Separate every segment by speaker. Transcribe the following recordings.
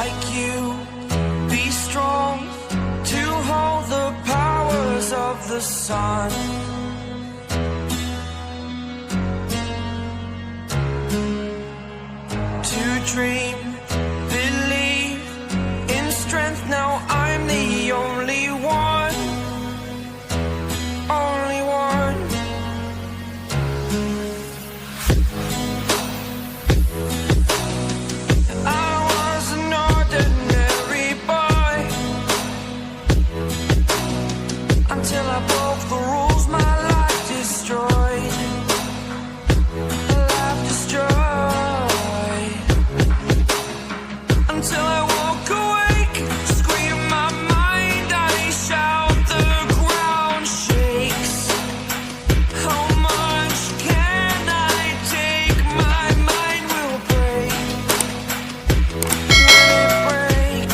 Speaker 1: like you, be strong to hold the powers of the sun. To dream, believe in strength. Now I'm the only one, only one. I was an ordinary boy until I broke the rules. My life destroyed, life destroyed. Until I woke awake, scream my mind, I shout, the ground shakes. How much can I take? My mind will break. Will it break?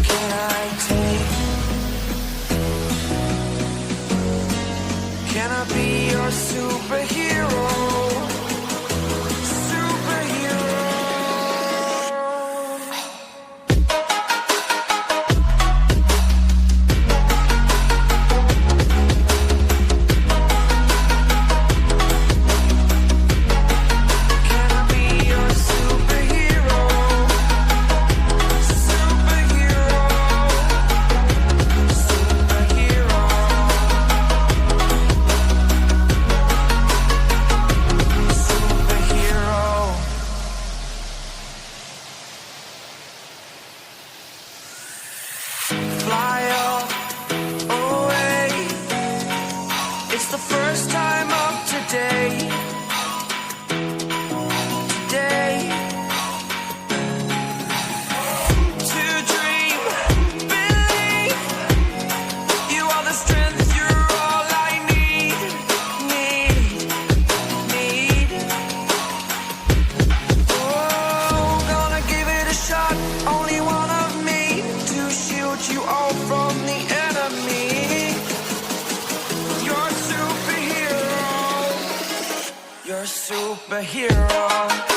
Speaker 1: Can I take? Can I be your superhero? Fly away. It's the first time of today. Today. To dream, believe. You are the strength, you're all I need. Need. Oh, gonna give it a shot. Only one of me to shield you all from the enemy. You're a superhero. You're a superhero.